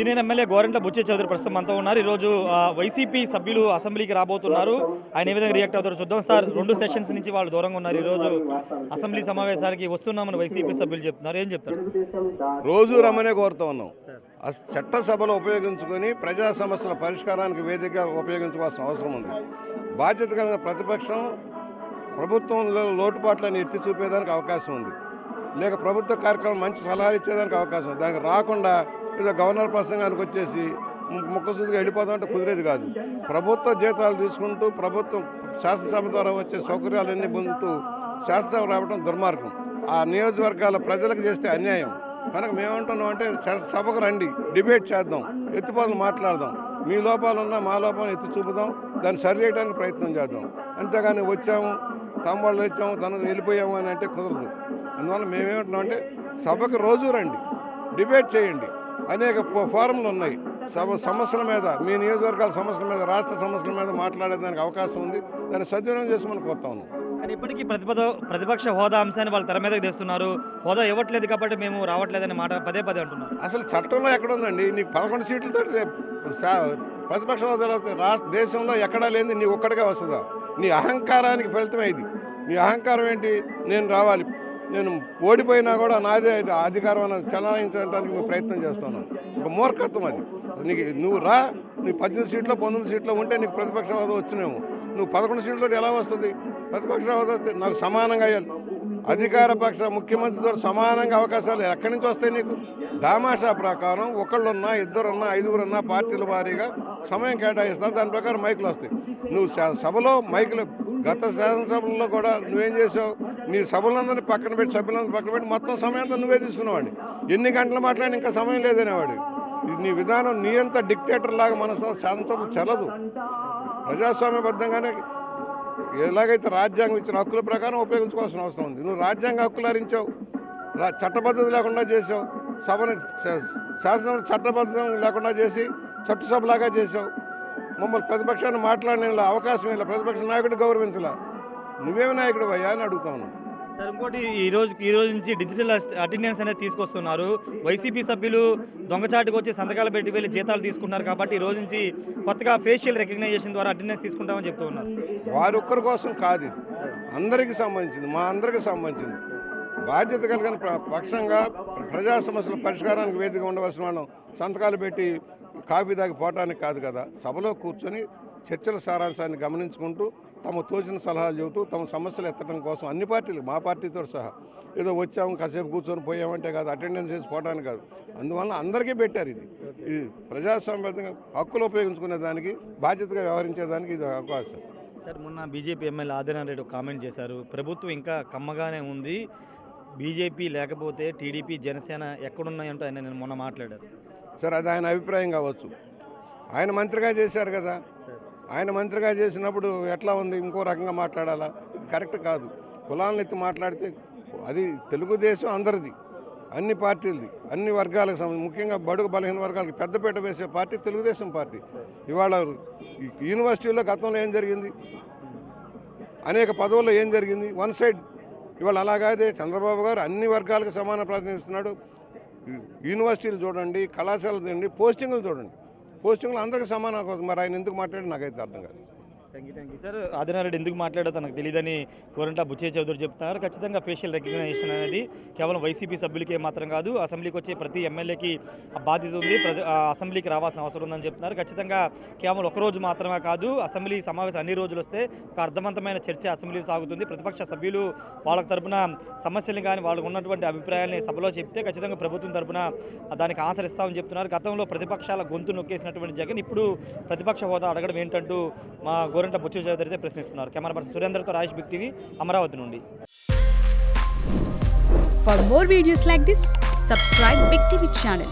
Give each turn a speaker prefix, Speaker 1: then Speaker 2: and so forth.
Speaker 1: Senior MLA Gorantla Bucche Chowdary ప్రస్తుతం మనతో ఉన్నారు. ఈరోజు వైసీపీ సభ్యులు అసెంబ్లీకి రాబోతున్నారు. ఆయన ఏ విధంగా రియాక్ట్ అవుతారో చూద్దాం. సార్, 2 సెషన్స్ నుంచి వాళ్ళు దూరంగా ఉన్నారు. ఈరోజు అసెంబ్లీ సమావేశానికి వస్తున్నామని వైసీపీ సభ్యులు చెప్తున్నారు. ఏం చెప్తారు?
Speaker 2: రోజు రమ్మనే కోరుతూ ఉన్నాం. చట్టసభలో ఉపయోగించుకొని ప్రజా సమస్యల పరిష్కారానికి వేదికగా ఉపయోగించుకోవాల్సిన అవసరం ఉంది. బాధ్యత కలిగిన ప్రతిపక్షం ప్రభుత్వంలో లోటుపాట్లను ఎత్తి చూపేదానికి అవకాశం ఉంది, లేక ప్రభుత్వ కార్యక్రమం మంచి సలహాలు ఇచ్చేదానికి అవకాశం ఉంది. దానికి రాకుండా ఏదో గవర్నర్ ప్రసంగానికి వచ్చేసి ముక్కసూదిగా వెళ్ళిపోదామంటే కుదిరేది కాదు. ప్రభుత్వ జీతాలు తీసుకుంటూ ప్రభుత్వం శాసనసభ ద్వారా వచ్చే సౌకర్యాలన్నీ పొందుతూ శాసనసభ రావడం దుర్మార్గం. ఆ నియోజకవర్గాల ప్రజలకు చేస్తే అన్యాయం. కనుక మేమంటున్నాం అంటే సభకు రండి, డిబేట్ చేద్దాం, ఎత్తిపోతలు మాట్లాడదాం, మీ లోపాలున్నా మా లోపాలను ఎత్తి చూపుదాం, దాన్ని సరి చేయడానికి ప్రయత్నం చేద్దాం. అంతేగాని వచ్చాము తమ్ముళ్ళు వచ్చాము తనకు వెళ్ళిపోయాము అని అంటే కుదరదు. అందువల్ల మేమేమంటున్నాం అంటే సభకు రోజు రండి, డిబేట్ చేయండి. అనేక ఫోరంలు ఉన్నాయి. సమస్యల మీద, మీ నియోజకవర్గాల సమస్యల మీద, రాష్ట్ర సమస్యల మీద మాట్లాడేదానికి అవకాశం ఉంది. దాన్ని సద్వినియోగం చేసుకోమని కోరుతా ఉన్నాం.
Speaker 1: కానీ ఇప్పటికీ ప్రతిపక్ష హోదా అంశాన్ని వాళ్ళు తెర మీదకి తెస్తున్నారు. హోదా ఇవ్వట్లేదు కాబట్టి మేము రావట్లేదనే మాట పదే పదే అంటున్నారు.
Speaker 2: అసలు చట్టంలో ఎక్కడుందండి? నీకు 11 సీట్లతో ప్రతిపక్ష హోదాలో దేశంలో ఎక్కడా లేని నీ ఒక్కడిగా వస్తుందా? నీ అహంకారానికి ఫలితమే ఇది. నీ అహంకారం ఏంటి? నేను రావాలి, నేను ఓడిపోయినా కూడా నాదే అధికారం అని చలాయించడానికి మేము ప్రయత్నం చేస్తున్నాం. ఒక మూర్ఖత్వం అది. నువ్వు రా, నీ 18 సీట్లో 19 సీట్లో ఉంటే నీకు ప్రతిపక్ష హోదా వచ్చినేమో. నువ్వు 11 సీట్లతో ఎలా వస్తుంది? ప్రతిపక్ష హోదా వస్తే నాకు సమానంగా అధికార పక్ష ముఖ్యమంత్రితో సమానంగా అవకాశాలు ఎక్కడి నుంచి వస్తాయి నీకు? దామాషా ప్రకారం ఒకళ్ళున్నా, ఇద్దరున్నా, ఐదుగురున్నా పార్టీల వారీగా సమయం కేటాయిస్తావు. దాని ప్రకారం మైకులు వస్తాయి. నువ్వు సభలో మైకులు గత శాసనసభల్లో కూడా నువ్వేం చేసావు? నీ సభలందరినీ పక్కన పెట్టి, సభ్యులందరూ పక్కన పెట్టి మొత్తం సమయంతో నువ్వే తీసుకునేవాడిని. ఎన్ని గంటలు మాట్లాడి ఇంకా సమయం లేదనేవాడు. ఇది నీ విధానం. నీ అంత డిక్టేటర్ లాగా మన శాసనసభ చెల్లదు. ప్రజాస్వామ్యబద్ధంగానే ఎలాగైతే రాజ్యాంగం ఇచ్చిన హక్కుల ప్రకారం ఉపయోగించుకోవాల్సిన అవసరం ఉంది. నువ్వు రాజ్యాంగ హక్కులు హరించావు, చట్టబద్ధత లేకుండా చేసావు, సభను శాసనం చట్టబద్ధం లేకుండా చేసి చట్టసభలాగా చేసావు. మమ్మల్ని ప్రతిపక్షాన్ని మాట్లాడిన అవకాశం ఇలా, ప్రతిపక్ష నాయకుడు గౌరవించలా. నువ్వేమి నాయకుడు అయ్యా అని అడుగుతా ఉన్నాను.
Speaker 1: సార్, ఇంకోటి ఈ రోజు నుంచి డిజిటల్ అటెండెన్స్ అనేది తీసుకొస్తున్నారు. వైసీపీ సభ్యులు దొంగచాటుకు వచ్చి సంతకాలు పెట్టి వెళ్ళి జీతాలు తీసుకుంటున్నారు కాబట్టి ఈ రోజు నుంచి కొత్తగా ఫేషియల్ రికగ్నైజేషన్ ద్వారా అటెండెన్స్ తీసుకుంటామని చెప్తూ ఉన్నారు.
Speaker 2: వారి ఒక్కరి కోసం కాదు, ఇది అందరికీ సంబంధించింది, మా అందరికీ సంబంధించింది. బాధ్యత కలిగిన పక్షంగా ప్రజా సమస్యల పరిష్కారానికి వేదిక ఉండవలసిన వాళ్ళం సంతకాలు పెట్టి కాఫీ దాగి పోవటానికి కాదు కదా. సభలో కూర్చొని చర్చల సారాంశాన్ని గమనించుకుంటూ తమ తోచిన సలహాలు చెబుతూ తమ సమస్యలు ఎత్తడం కోసం అన్ని పార్టీలు, మా పార్టీతో సహా, ఏదో వచ్చాము కాసేపు కూర్చొని పోయామంటే కాదు, అటెండెన్స్ చేసి పోవడానికి కాదు. అందువల్ల అందరికీ పెట్టారు. ఇది ప్రజాస్వామ్యంగా హక్కులు ఉపయోగించుకునే దానికి, బాధ్యతగా వ్యవహరించేదానికి ఇది అవకాశం.
Speaker 1: సార్, మొన్న బీజేపీ ఎమ్మెల్యే ఆదినారాయణ రెడ్డి ఒక కామెంట్ చేశారు. ప్రభుత్వం ఇంకా కమ్మగానే ఉంది, బీజేపీ లేకపోతే టీడీపీ జనసేన ఎక్కడున్నాయంటూ ఆయన నేను మొన్న మాట్లాడారు.
Speaker 2: సార్, అది ఆయన అభిప్రాయం కావచ్చు. ఆయన మంత్రిగా చేశారు కదా. ఆయన మంత్రిగా చేసినప్పుడు ఎట్లా ఉంది? ఇంకో రకంగా మాట్లాడాలా? కరెక్ట్ కాదు. కులాలను ఎత్తి మాట్లాడితే అది తెలుగుదేశం అందరిది, అన్ని పార్టీలది, అన్ని వర్గాలకు ముఖ్యంగా బడుగు బలహీన వర్గాలకు పెద్దపీట వేసే పార్టీ తెలుగుదేశం పార్టీ. ఇవాళ యూనివర్సిటీలో గతంలో ఏం జరిగింది? అనేక పదవుల్లో ఏం జరిగింది? One side. ఇవాళ అలాగే చంద్రబాబు గారు అన్ని వర్గాలకు సమాన ప్రాతినిధిస్తున్నాడు. యూనివర్సిటీలు చూడండి, కళాశాలలు చూడండి, పోస్టింగ్లు చూడండి, పోస్టింగ్లు అందరికీ సమానం కోసం. మరి ఆయన ఎందుకు మాట్లాడి నాకైతే అర్థం కాదు.
Speaker 1: Thank you sir. Adinarayana Reddy ఎందుకు మాట్లాడో తనకు తెలియదని గోరంట్ల బుచ్చే చౌదరి చెప్తున్నారు. ఖచ్చితంగా ఫేషియల్ రికగ్నైజేషన్ అనేది కేవలం వైసీపీ సభ్యులకే మాత్రం కాదు, అసెంబ్లీకి వచ్చే ప్రతి ఎమ్మెల్యేకి బాధ్యత ఉంది, అసెంబ్లీకి రావాల్సిన అవసరం ఉందని చెప్తున్నారు. ఖచ్చితంగా కేవలం ఒకరోజు మాత్రమే కాదు, అసెంబ్లీ సమావేశం అన్ని రోజులు వస్తే ఒక అర్థవంతమైన చర్చ అసెంబ్లీలో సాగుతుంది. ప్రతిపక్ష సభ్యులు వాళ్ళ తరపున సమస్యలు కానీ వాళ్ళకు ఉన్నటువంటి అభిప్రాయాన్ని సభలో చెప్తే ఖచ్చితంగా ప్రభుత్వం తరపున దానికి ఆచరిస్తామని చెప్తున్నారు. గతంలో ప్రతిపక్షాల గొంతు నొక్కేసినటువంటి జగన్ ఇప్పుడు ప్రతిపక్ష హోదా అడగడం ఏంటంటూ మా గోరంట్ల బుచ్చే చౌదరి ప్రశ్నిస్తున్నారు. కెమెరా పర్సన్ సురేందర్తో రాజేష్, బిగ్ టీవీ, అమరావతి నుండి.
Speaker 3: For more videos like this, subscribe Big TV channel.